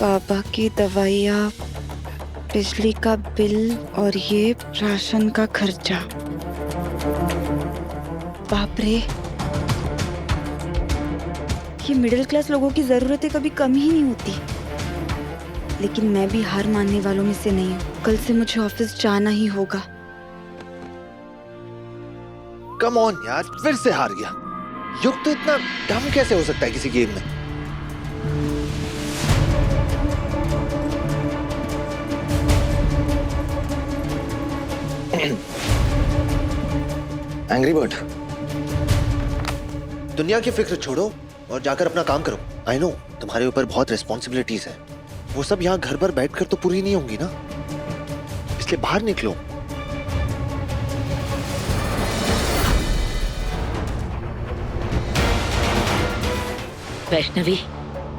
पापा की दवाइयाँ, बिजली का बिल और ये राशन का खर्चा। बाप रे, ये मिडिल क्लास लोगों की जरूरतें कभी कम ही नहीं होती। लेकिन मैं भी हार मानने वालों में से नहीं हूँ। कल से मुझे ऑफिस जाना ही होगा। कम ऑन यार, फिर से हार गया। युग तो इतना डम कैसे हो सकता है किसी गेम में? एंग्री बर्ड, दुनिया की फिक्र छोड़ो और जाकर अपना काम करो। आई नो तुम्हारे ऊपर बहुत रिस्पॉन्सिबिलिटीज है, वो सब यहाँ घर पर बैठकर तो पूरी नहीं होंगी ना, इसलिए बाहर निकलो। वैष्णवी,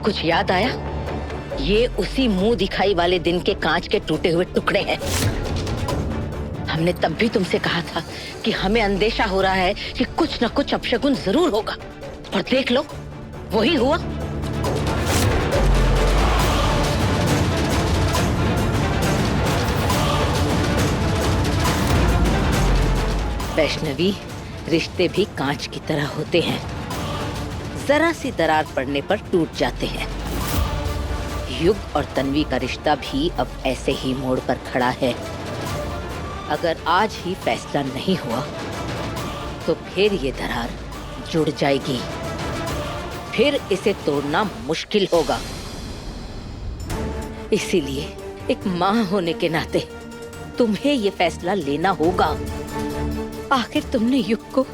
कुछ याद आया? ये उसी मुंह दिखाई वाले दिन के कांच के टूटे हुए टुकड़े हैं। हमने तब भी तुमसे कहा था कि हमें अंदेशा हो रहा है कि कुछ न कुछ अपशगुन जरूर होगा, और देख लो, वही हुआ। वैष्णवी, रिश्ते भी कांच की तरह होते हैं, जरा सी दरार पड़ने पर टूट जाते हैं। युग और तन्वी का रिश्ता भी अब ऐसे ही मोड़ पर खड़ा है। अगर आज ही फैसला नहीं हुआ तो फिर ये दरार जुड़ जाएगी, फिर इसे तोड़ना मुश्किल होगा। इसीलिए एक माँ होने के नाते तुम्हें ये फैसला लेना होगा। आखिर तुमने युग को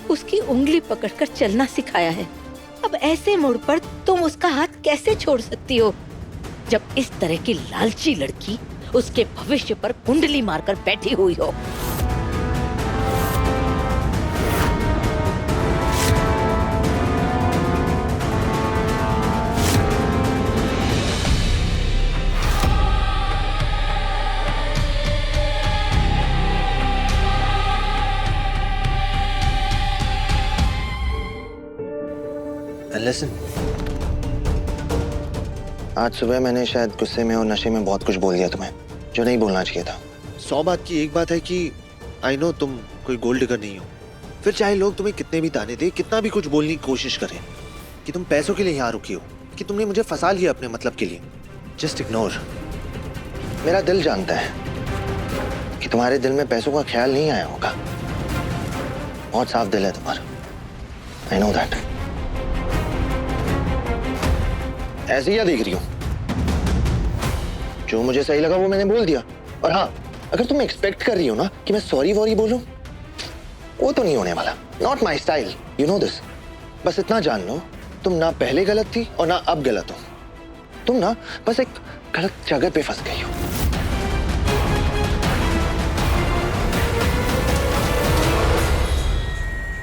उसकी उंगली पकड़कर चलना सिखाया है, अब ऐसे मोड़ पर तुम उसका हाथ कैसे छोड़ सकती हो, जब इस तरह की लालची लड़की उसके भविष्य पर कुंडली मारकर बैठी हुई हो। Listen, आज सुबह मैंने शायद गुस्से में और नशे में बहुत कुछ बोल दिया तुम्हें, जो नहीं बोलना चाहिए था। 100 बात की एक बात है कि आई नो तुम कोई गोल्ड डिगर नहीं हो। फिर चाहे लोग तुम्हें कितने भी ताने दे, कितना भी कुछ बोलने की कोशिश करें कि तुम पैसों के लिए यहाँ रुकी हो, कि तुमने मुझे फंसा लिया अपने मतलब के लिए, जस्ट इग्नोर। मेरा दिल जानता है कि तुम्हारे दिल में पैसों का ख्याल नहीं आया होगा। बहुत साफ दिल है तुम्हारा, आई नो दैट। ऐसे क्या देख रही हो? जो मुझे सही लगा वो मैंने बोल दिया। और हाँ, अगर तुम एक्सपेक्ट कर रही हो ना कि मैं सॉरी वॉरी बोलूं, वो तो नहीं होने वाला। Not my style, you know this. बस इतना जान लो, तुम ना पहले गलत थी और ना अब गलत हो। तुम ना बस एक गलत जगह पे फंस गई हो।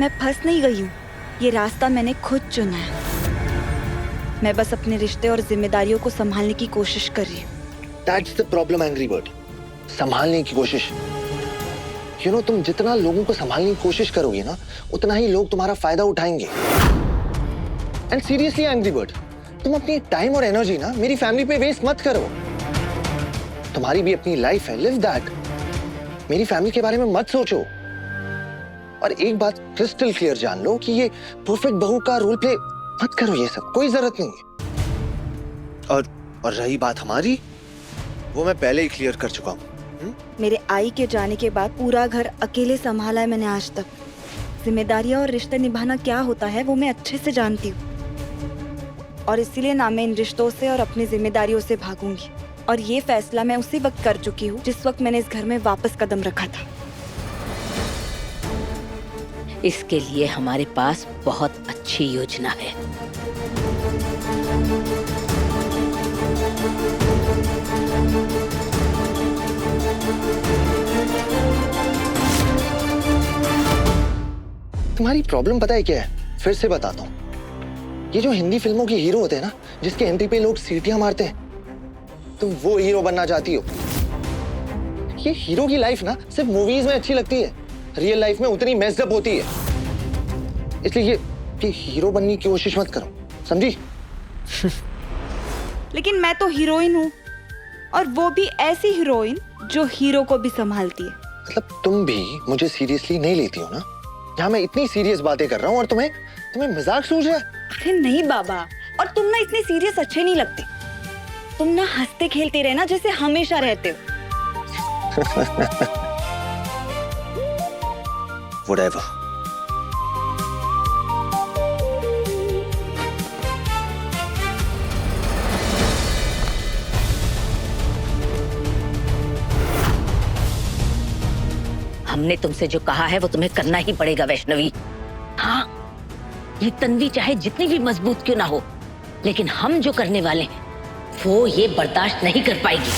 मैं फंस नहीं गई हूँ, ये रास्ता मैंने खुद चुना है। मैं बस अपने रिश्ते और जिम्मेदारियों को संभालने की कोशिश कर रही हूँ। That's the problem, Angry Bird. संभालने की कोशिश। You know, तुम जितना लोगों को संभालने की कोशिश करोगे ना, उतना ही लोग तुम्हारा फायदा उठाएंगे। And seriously, Angry Bird, तुम अपनी टाइम और एनर्जी ना मेरी फैमिली पे वेस्ट मत करो। तुम्हारी भी अपनी लाइफ है, live that. मेरी फैमिली के बारे में मत सोचो। और एक बात क्रिस्टल क्लियर जान लो कि ये परफेक्ट बहू का रोल प्ले मत करो, ये सब कोई जरूरत नहीं है। और रही बात हमारी, वो मैं पहले ही क्लियर कर चुका हूँ। मेरे आई के जाने के बाद पूरा घर अकेले संभाला है मैंने आज तक। जिम्मेदारियां और रिश्ते निभाना क्या होता है वो मैं अच्छे से जानती हूँ, और इसीलिए ना मैं इन रिश्तों से और अपनी जिम्मेदारियों से भागूंगी। और ये फैसला मैं उसी वक्त कर चुकी हूँ जिस वक्त मैंने इस घर में वापस कदम रखा था। इसके लिए हमारे पास बहुत अच्छी योजना है। तुम्हारी प्रॉब्लम पता है क्या है? फिर से बताता हूँ, ये जो हिंदी फिल्मों के हीरो होते हैं ना, जिसके एंट्री पे लोग सीटियां मारते हैं, तुम वो हीरो बनना चाहती हो। ये हीरो की लाइफ ना सिर्फ मूवीज में अच्छी लगती है, रियल लाइफ में उतनी मेस्ड अप होती है। इसलिए ये हीरो बनने की कोशिश मत करो, समझी? लेकिन मैं तो हीरोइन हूँ, और वो भी ऐसी हीरोइन जो हीरो को भी संभालती है। मतलब तुम भी मुझे सीरियसली नहीं लेती हो ना? यहाँ मैं इतनी सीरियस बातें कर रहा हूँ और तुम्हें मजाक सूझ रहा है? अरे नहीं बाबा, और तुम ना इतने सीरियस अच्छे नहीं लगते। तुम ना हंसते खेलते रहना जैसे हमेशा रहते हो। Whatever. हमने तुमसे जो कहा है वो तुम्हें करना ही पड़ेगा वैष्णवी। हाँ, ये तन्वी चाहे जितनी भी मजबूत क्यों ना हो, लेकिन हम जो करने वाले हैं वो ये बर्दाश्त नहीं कर पाएगी,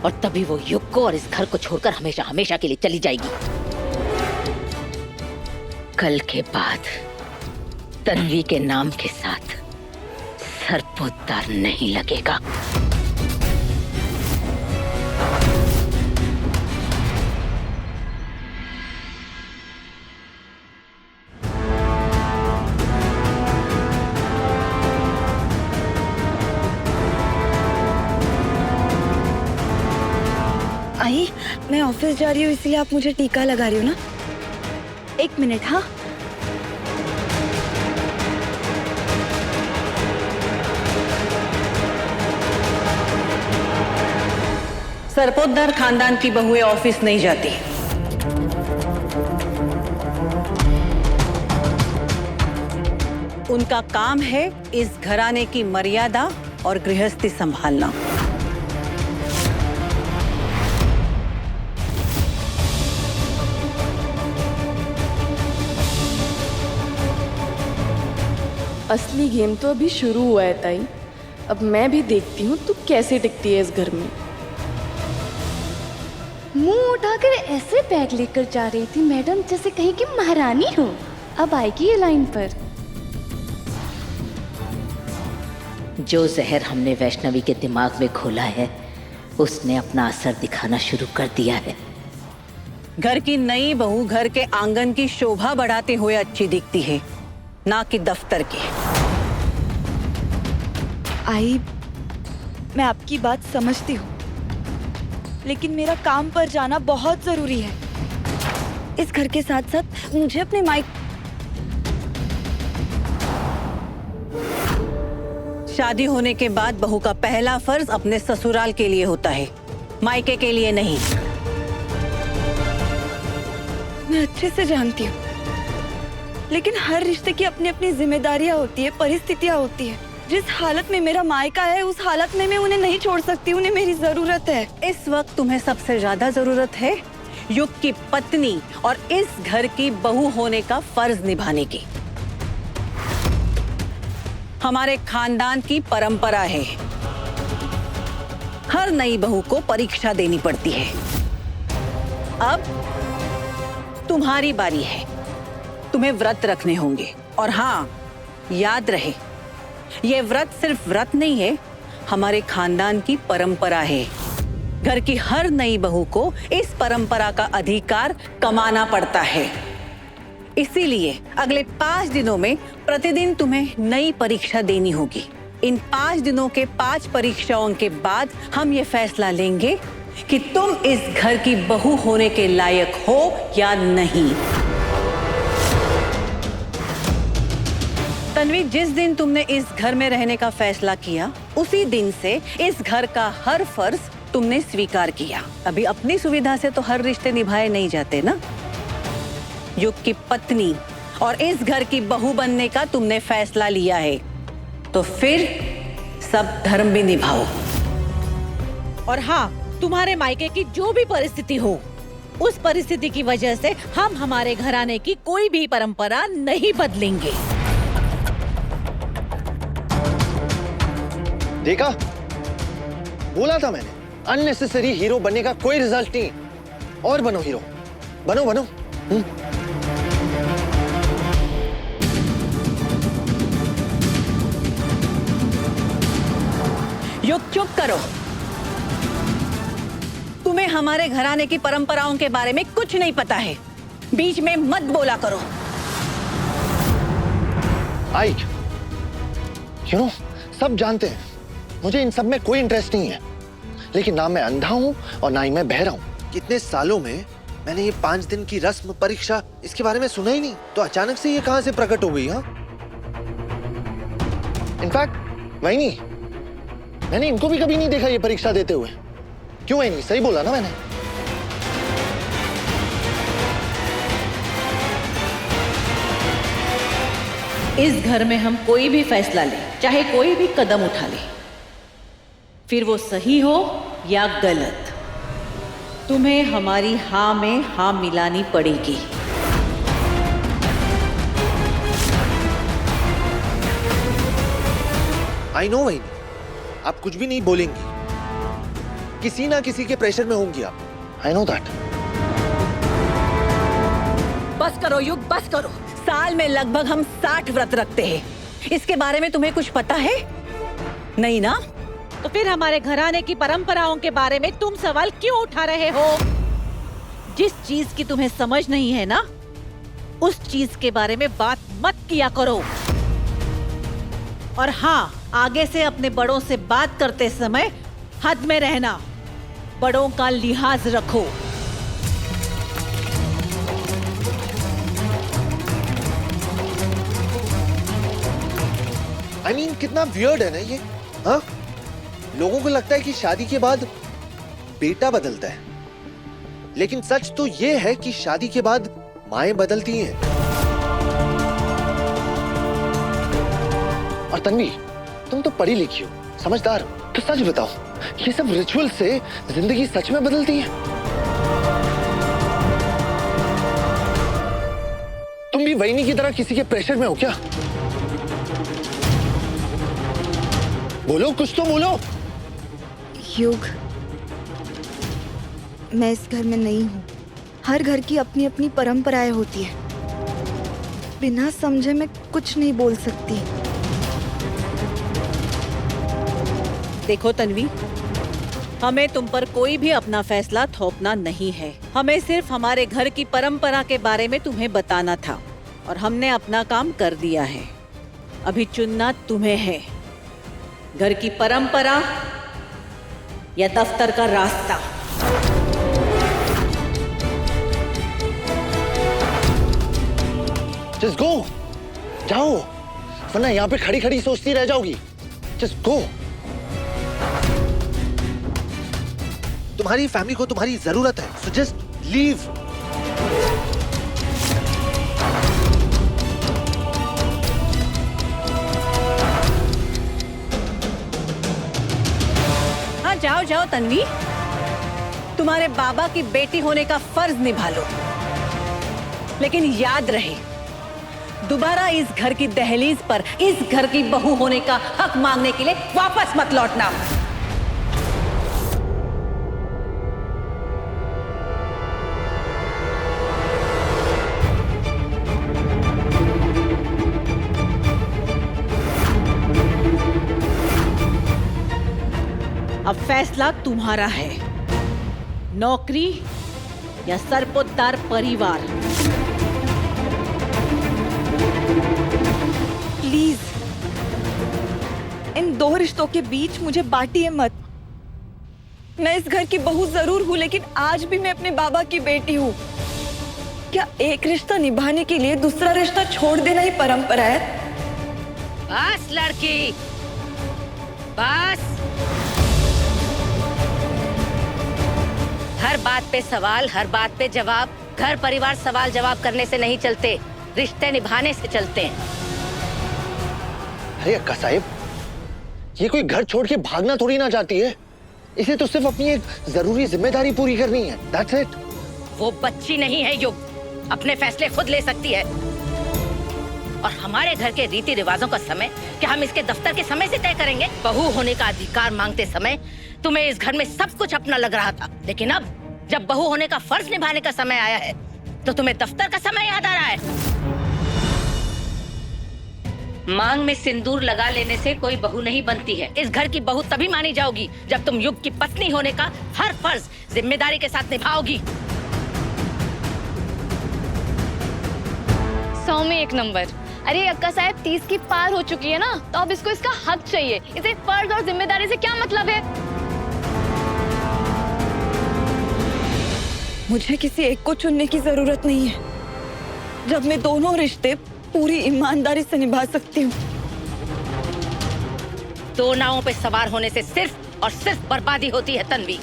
और तभी वो युग को और इस घर को छोड़कर हमेशा हमेशा के लिए चली जाएगी। कल के बाद तन्वी के नाम के साथ सरपोद्दार नहीं लगेगा। आई, मैं ऑफिस जा रही हूँ, इसलिए आप मुझे टीका लगा रही हो ना? 1 मिनट। हाँ, सरपोद्दार खानदान की बहुएं ऑफिस नहीं जाती। उनका काम है इस घराने की मर्यादा और गृहस्थी संभालना। असली गेम तो अभी शुरू हुआ है ताई। अब मैं भी देखती हूँ तू कैसे टिकती है इस घर में। मुंह उठाकर ऐसे बैग लेकर जा रही थी मैडम जैसे कहीं की महारानी हो। अब आएगी ये लाइन पर। जो जहर हमने वैष्णवी के दिमाग में घोला है उसने अपना असर दिखाना शुरू कर दिया है। घर की नई बहू घर के आंगन की शोभा बढ़ाते हुए अच्छी दिखती है, ना कि दफ्तर की। आई, मैं आपकी बात समझती हूँ, लेकिन मेरा काम पर जाना बहुत जरूरी है। इस घर के साथ साथ मुझे अपने शादी होने के बाद बहू का पहला फर्ज अपने ससुराल के लिए होता है, मायके के लिए नहीं। मैं अच्छे से जानती हूँ, लेकिन हर रिश्ते की अपनी अपनी जिम्मेदारियां होती है, परिस्थितियां होती है। जिस हालत में मेरा मायका है उस हालत में मैं उन्हें नहीं छोड़ सकती। उन्हें मेरी जरूरत है। इस वक्त तुम्हें सबसे ज्यादा जरूरत है युग की पत्नी और इस घर की बहू होने का फर्ज निभाने की। हमारे खानदान की परंपरा है, हर नई बहू को परीक्षा देनी पड़ती है। अब तुम्हारी बारी है, तुम्हें व्रत रखने होंगे। और हाँ, याद रहे, ये व्रत सिर्फ व्रत नहीं है, हमारे खानदान की परंपरा है। घर की हर नई बहू को इस परंपरा का अधिकार कमाना पड़ता है। इसीलिए अगले 5 दिनों में प्रतिदिन तुम्हें नई परीक्षा देनी होगी। इन 5 दिनों के 5 परीक्षाओं के बाद हम ये फैसला लेंगे कि तुम इस घर की बहू होने के लायक हो या नहीं। तन्वी, जिस दिन तुमने इस घर में रहने का फैसला किया उसी दिन से इस घर का हर फर्ज तुमने स्वीकार किया। अभी अपनी सुविधा से तो हर रिश्ते निभाए नहीं जाते ना। युग की पत्नी और इस घर की बहू बनने का तुमने फैसला लिया है, तो फिर सब धर्म भी निभाओ। और हाँ, तुम्हारे मायके की जो भी परिस्थिति हो, उस परिस्थिति की वजह से हम हमारे घराने की कोई भी परंपरा नहीं बदलेंगे। देखा, बोला था मैंने, अननेसेसरी हीरो बनने का कोई रिजल्ट नहीं। और बनो हीरो, बनो बनो। युग, चुप करो। तुम्हें हमारे घराने की परंपराओं के बारे में कुछ नहीं पता है, बीच में मत बोला करो। आई, सब जानते हैं मुझे इन सब में कोई इंटरेस्ट नहीं है, लेकिन ना मैं अंधा हूं और ना ही मैं बहरा हूं। कितने सालों में मैंने ये 5 दिन की रस्म परीक्षा इसके बारे में सुना ही नहीं, तो अचानक से ये कहां से प्रकट हो गई? हाँ, इनफैक्ट वही नहीं, मैंने इनको भी कभी नहीं देखा ये परीक्षा देते हुए। क्यों वही नहीं, सही बोला ना मैंने? इस घर में हम कोई भी फैसला लें, चाहे कोई भी कदम उठा ले, फिर वो सही हो या गलत, तुम्हें हमारी हाँ में हाँ मिलानी पड़ेगी। आई नो वही, आप कुछ भी नहीं बोलेंगी, किसी ना किसी के प्रेशर में होंगी आप। I know that. बस करो युग, बस करो। साल में लगभग हम 60 व्रत रखते हैं। इसके बारे में तुम्हें कुछ पता है? नहीं ना? तो फिर हमारे घराने की परंपराओं के बारे में तुम सवाल क्यों उठा रहे हो? जिस चीज की तुम्हें समझ नहीं है ना, उस चीज के बारे में बात मत किया करो। और हाँ, आगे से अपने बड़ों से बात करते समय हद में रहना, बड़ों का लिहाज रखो। I mean, कितना वियर्ड है ना ये। हाँ, लोगों को लगता है कि शादी के बाद बेटा बदलता है, लेकिन सच तो ये है कि शादी के बाद माएं बदलती हैं। और तन्वी, तुम तो पढ़ी लिखी हो, समझदार हो, तो सच बताओ, ये सब रिचुअल से जिंदगी सच में बदलती है? तुम भी वहीनी की तरह किसी के प्रेशर में हो क्या? बोलो, कुछ तो बोलो। युग, मैं इस घर में नहीं हूँ। हर घर की अपनी अपनी परंपराएं होती है। बिना समझे मैं कुछ नहीं बोल सकती। देखो तन्वी, हमें तुम पर कोई भी अपना फैसला थोपना नहीं है। हमें सिर्फ हमारे घर की परंपरा के बारे में तुम्हें बताना था, और हमने अपना काम कर दिया है। अभी चुनना तुम्हें है, घर की परंपरा या दफ्तर का रास्ता। Just go, जाओ, वरना यहाँ पे खड़ी खड़ी सोचती रह जाओगी। Just go। तुम्हारी फैमिली को तुम्हारी जरूरत है, so just leave। हाँ, जाओ जाओ तन्वी, तुम्हारे बाबा की बेटी होने का फर्ज निभा लो। लेकिन याद रहे, दोबारा इस घर की दहलीज पर इस घर की बहू होने का हक मांगने के लिए वापस मत लौटना। अब फैसला तुम्हारा है, नौकरी या सरपोतदार परिवार। प्लीज, इन दो रिश्तों के बीच मुझे बांटिए मत। मैं इस घर की बहू जरूर हूँ, लेकिन आज भी मैं अपने बाबा की बेटी हूँ। क्या एक रिश्ता निभाने के लिए दूसरा रिश्ता छोड़ देना ही परंपरा है? बस लड़की, बस। हर बात पे सवाल, हर बात पे जवाब। घर परिवार सवाल जवाब करने से नहीं चलते, रिश्ते निभाने से चलते हैं। अरे अक्का साहिब, ये कोई घर छोड़ के भागना थोड़ी ना चाहती है, इसे तो सिर्फ अपनी एक जरूरी जिम्मेदारी पूरी करनी है। That's it। वो बच्ची नहीं है युग, अपने फैसले खुद ले सकती है। और हमारे घर के रीति रिवाजों का समय क्या हम इसके दफ्तर के समय से तय करेंगे? बहू होने का अधिकार मांगते समय तुम्हें इस घर में सब कुछ अपना लग रहा था, लेकिन अब जब बहू होने का फर्ज निभाने का समय आया है तो तुम्हें दफ्तर का समय याद आ रहा है। मांग में सिंदूर लगा लेने से कोई बहू नहीं बनती है। इस घर की बहू तभी मानी जाओगी जब तुम युग की पत्नी होने का हर फर्ज जिम्मेदारी के साथ निभाओगी। 100 में 1 नंबर। अरे अक्का साहब 30 की पार हो चुकी है ना, तो अब इसको इसका हक चाहिए। इसे फर्ज और जिम्मेदारी से क्या मतलब है? मुझे किसी एक को चुनने की जरूरत नहीं है, जब मैं दोनों रिश्ते पूरी ईमानदारी से निभा सकती हूँ। दो नावों पे सवार होने से सिर्फ और सिर्फ बर्बादी होती है तन्वी।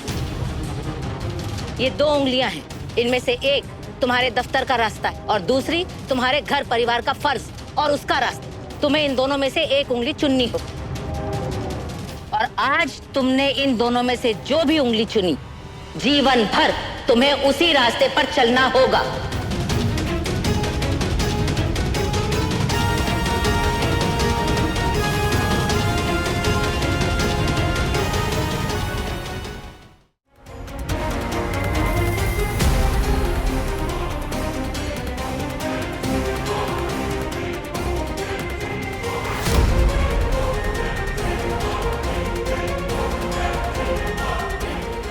ये 2 उंगलियां हैं, इनमें से एक तुम्हारे दफ्तर का रास्ता है और दूसरी तुम्हारे घर परिवार का फर्ज और उसका रास्ता। तुम्हें इन दोनों में से एक उंगली चुननी हो, और आज तुमने इन दोनों में से जो भी उंगली चुनी, जीवन भर तुम्हें उसी रास्ते पर चलना होगा।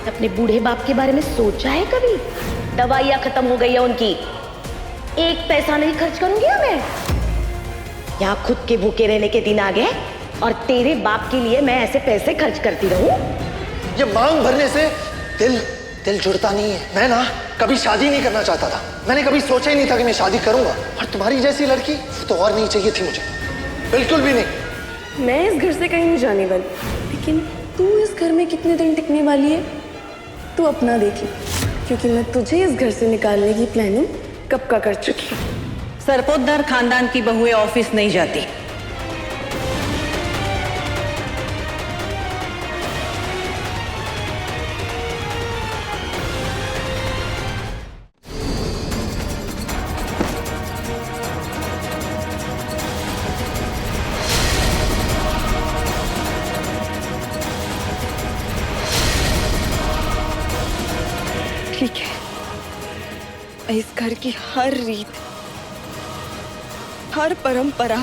अपने बूढ़े बाप के बारे में सोचा है कभी? दवाइयाँ खत्म हो गई है उनकी, एक पैसा नहीं खर्च करूंगी मैं। यहाँ खुद के भूखे रहने के दिन आ गए और तेरे बाप के लिए मैं ऐसे पैसे खर्च करती रहूं? ये मांग भरने से दिल जुड़ता नहीं है। मैं ना कभी शादी नहीं करना चाहता था, मैंने कभी सोचा ही नहीं था कि मैं शादी करूंगा। और तुम्हारी जैसी लड़की तो और नहीं चाहिए थी मुझे, बिल्कुल भी नहीं। मैं इस घर से कहीं नहीं जाने वाली, लेकिन तू इस घर में कितने दिन टिकने वाली है तू अपना देखी, क्योंकि मैं तुझे इस घर से निकालने की प्लानिंग कब का कर चुकी हूँ। सरपोतदार खानदान की बहुएं ऑफिस नहीं जाती। ठीक है, मैं इस घर की हर रीत, हर परंपरा,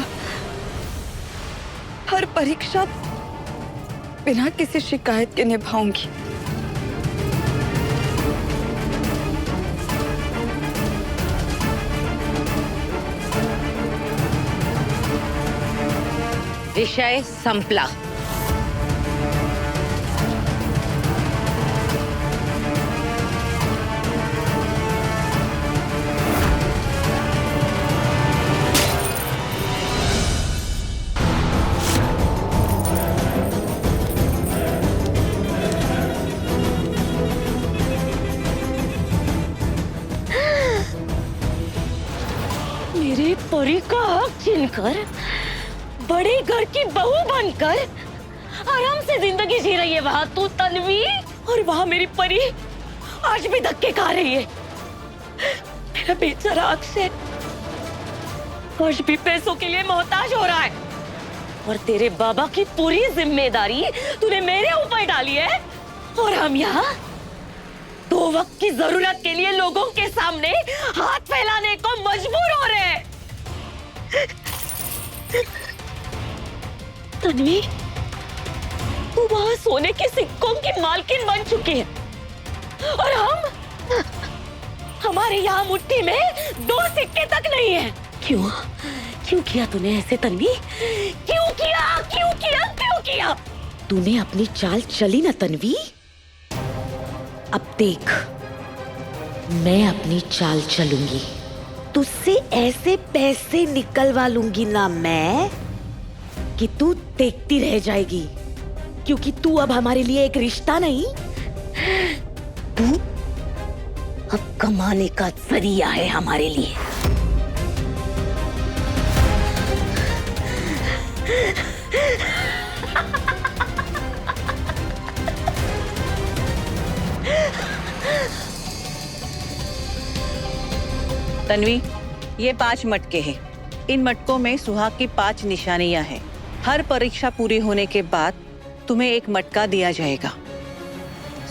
हर परीक्षा बिना किसी शिकायत के निभाऊंगी। विषय संपला। मेरे परी का हक छीनकर बड़े घर की बहू बनकर आराम से जिंदगी जी रही है वहां तू तन्वी, और वहां मेरी परी आज भी धक्के खा रही है। मेरा बेचारा अक्षय आज भी पैसों के लिए मोहताज हो रहा है, और तेरे बाबा की पूरी जिम्मेदारी तूने मेरे ऊपर डाली है, और हम यहाँ 2 वक्त की जरूरत के लिए लोगों के सामने हाथ फैलाने को मजबूर हो रहे हैं। तन्वी, तू वहां सोने के सिक्कों की मालकिन बन चुकी है, और हमारे यहाँ मुट्ठी में 2 सिक्के तक नहीं है। क्यों किया तूने ऐसे तन्वी? क्यों किया? तूने अपनी चाल चली ना तन्वी, अब देख मैं अपनी चाल चलूंगी। तुझसे ऐसे पैसे निकलवा लूंगी ना मैं कि तू देखती रह जाएगी, क्योंकि तू अब हमारे लिए एक रिश्ता नहीं, तू अब कमाने का जरिया है हमारे लिए। तन्वी, ये 5 मटके हैं। इन मटकों में सुहाग की 5 निशानियां हैं। हर परीक्षा पूरी होने के बाद तुम्हें एक मटका दिया जाएगा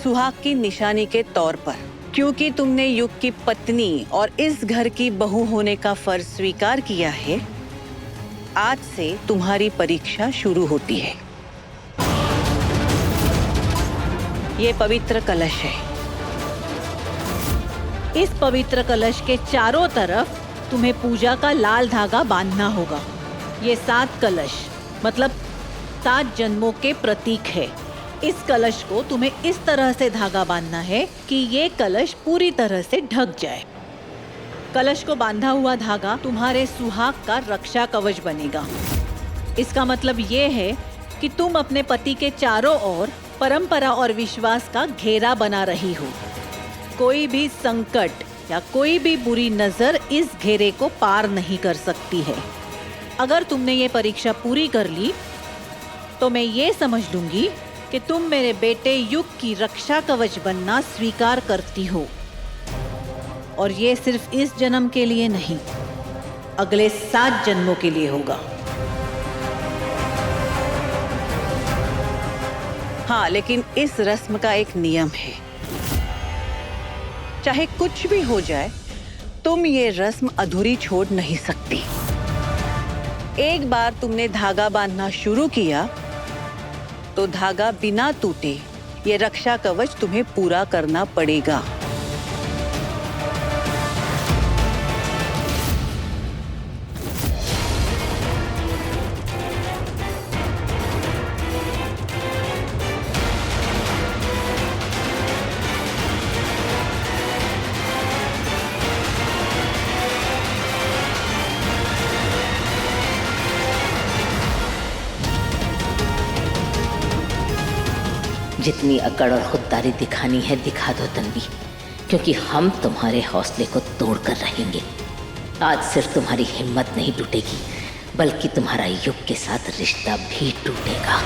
सुहाग की निशानी के तौर पर, क्योंकि तुमने युग की पत्नी और इस घर की बहू होने का फर्ज स्वीकार किया है। आज से तुम्हारी परीक्षा शुरू होती है। ये पवित्र कलश है। इस पवित्र कलश के चारों तरफ तुम्हें पूजा का लाल धागा बांधना होगा। ये 7 कलश मतलब 7 जन्मों के प्रतीक है। इस कलश को तुम्हें इस तरह से धागा बांधना है कि ये कलश पूरी तरह से ढक जाए। कलश को बांधा हुआ धागा तुम्हारे सुहाग का रक्षा कवच बनेगा। इसका मतलब ये है कि तुम अपने पति के चारों ओर परंपरा और विश्वास का घेरा बना रही हो। कोई भी संकट या कोई भी बुरी नजर इस घेरे को पार नहीं कर सकती है। अगर तुमने ये परीक्षा पूरी कर ली तो मैं ये समझ लूंगी कि तुम मेरे बेटे युग की रक्षा कवच बनना स्वीकार करती हो। और ये सिर्फ इस जन्म के लिए नहीं, अगले 7 जन्मों के लिए होगा। हाँ, लेकिन इस रस्म का एक नियम है। चाहे कुछ भी हो जाए, तुम ये रस्म अधूरी छोड़ नहीं सकती। एक बार तुमने धागा बांधना शुरू किया तो धागा बिना टूटे ये रक्षा कवच तुम्हें पूरा करना पड़ेगा। जितनी अकड़ और खुददारी दिखानी है दिखा दो तन्वी, क्योंकि हम तुम्हारे हौसले को तोड़ कर रहेंगे। आज सिर्फ तुम्हारी हिम्मत नहीं टूटेगी, बल्कि तुम्हारा युग के साथ रिश्ता भी टूटेगा।